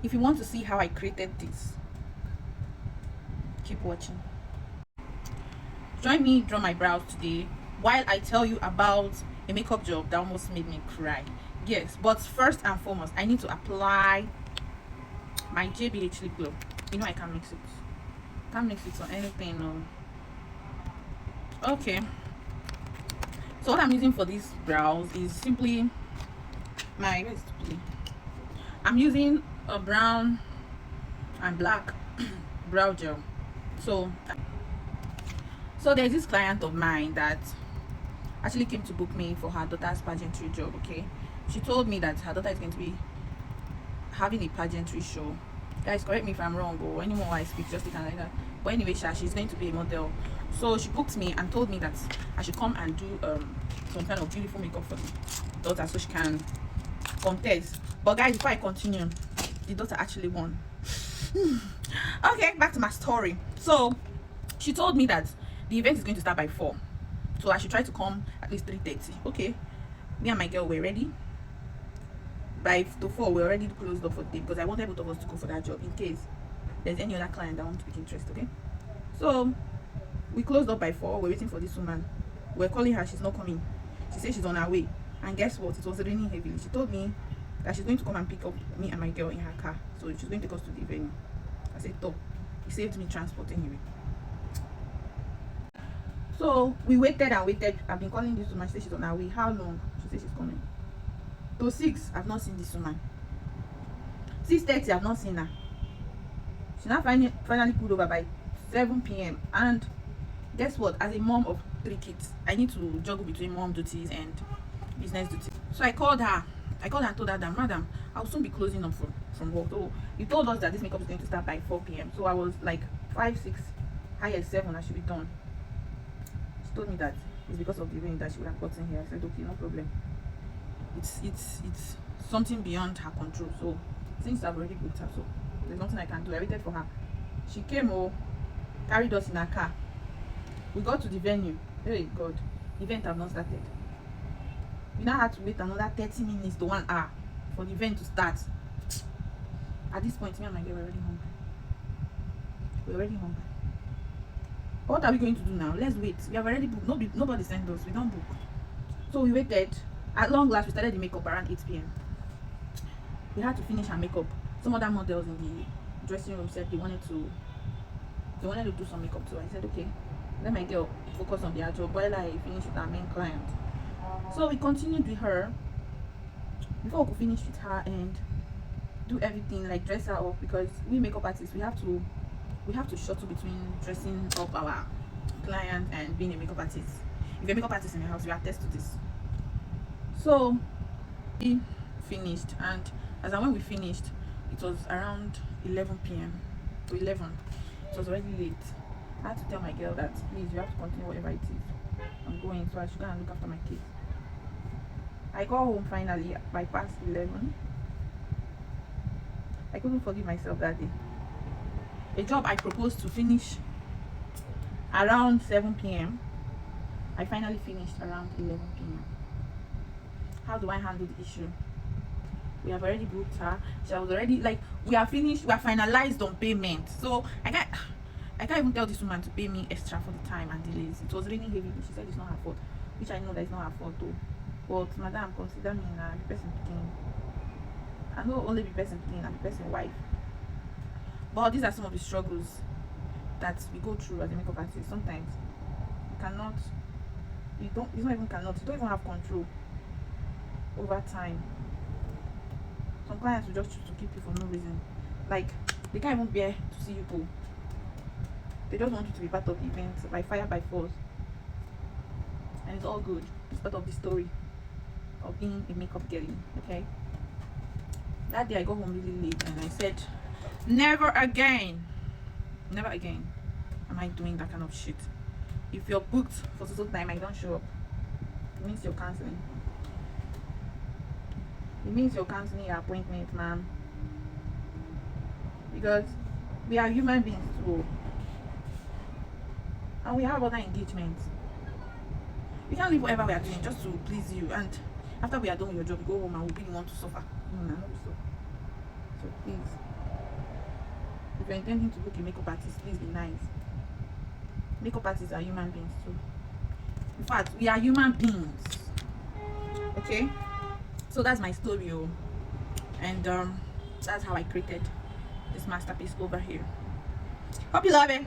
If you want to see how I created this, keep watching. Join me draw my brows today while I tell you about a makeup job that almost made me cry. Yes, but first and foremost, I need to apply my JBH lip glow. You know I can't mix it. Can't mix it on anything. No. Okay. So what I'm using for these brows is simply my I'm using a brown and black brow gel. So there's this client of mine that actually came to book me for her daughter's pageantry job. Okay, she told me that her daughter is going to be having a pageantry show. Guys, correct me if I'm wrong, or anyone I speak just like that. But anyway, she's going to be a model. So she booked me and told me that I should come and do some kind of beautiful makeup for the daughter so she can contest. But guys, before I continue, the daughter actually won. Okay, back to my story. So she told me that the event is going to start by 4, so I should try to come at least 3:30. Okay, me and my girl were ready. By to 4 we're already closed up for the day because I wanted both of us to go for that job in case there's any other client that wants to pick interest. Okay, so we closed up by 4. We're waiting for this woman. We're calling her, she's not coming. She said she's on her way, and guess what, it was raining heavily. She told me that she's going to come and pick up me and my girl in her car, so she's going to take us to the venue. I said, "Top, it saved me transport anyway." So we waited and waited. I've been calling this woman. She said she's on her way. How long? She said she's coming. To 6, I've not seen this woman. 6:30, I've not seen her. She now finally pulled over by 7 p.m. And guess what? As a mom of 3 kids, I need to juggle between mom duties and business duties. So I called her. I called her and told her that, "Madam, I'll soon be closing up from work. So you told us that this makeup is going to start by 4 p.m. So I was like 5, 6, highest 7, I should be done." She told me that it's because of the rain that she would have gotten here. I said, "Okay, no problem. It's something beyond her control. So since I've already booked her, so there's nothing I can do." I waited for her. She came, carried us in her car. We got to the venue. Hey God, the event have not started. We now had to wait another 30 minutes to 1 hour for the event to start. At this point, me and my girl were already hungry. We're already hungry. What are we going to do now? Let's wait. We have already booked. Nobody sent us. We don't book. So we waited. At long last, we started the makeup around 8 p.m. We had to finish her makeup. Some other models in the dressing room said they wanted to do some makeup too. I said, "Okay, let my girl focus on their job while I finish with our main client." So we continued with her. Before we could finish with her and do everything, like dress her up, because we makeup artists, we have to shuttle between dressing up our client and being a makeup artist. If you're a makeup artist in your house, you attest to this. So we finished, and when we finished, it was around 11 p.m. to 11. It was already late. I had to tell my girl that, "Please, you have to continue whatever it is. I'm going, so I should go and look after my kids." I got home finally by past 11. I couldn't forgive myself that day. A job I proposed to finish around 7 p.m. I finally finished around 11 p.m. How do I handle the issue? We have already booked her. She was already, like, we are finished. We are finalized on payment. So I can't even tell this woman to pay me extra for the time and delays. It was raining heavy. She said it's not her fault, which I know that it's not her fault though. But madam, consider me the person picking. I know only be person picking and the person wife. But these are some of the struggles that we go through as a makeup artist. Sometimes you cannot, you don't even have control over time. Some clients will just choose to keep you for no reason. Like, they can't even bear to see you go. They just want you to be part of the event by fire by force. And it's all good. It's part of the story of being a makeup girl, okay? That day I got home really late and I said, never again am I doing that kind of shit. If you're booked for so time I don't show up, it means you're canceling. It means you're canceling your appointment, ma'am. Because we are human beings too. And we have other engagements. We can't leave whatever we are doing just to please you, and after we are done with your job, you go home and we'll be the one to suffer. No, no, no. So please. If you're intending to book a makeup artist, please be nice. Makeup artists are human beings too. In fact, we are human beings. Okay, so that's my story, oh. And that's how I created this masterpiece over here. Hope you love it.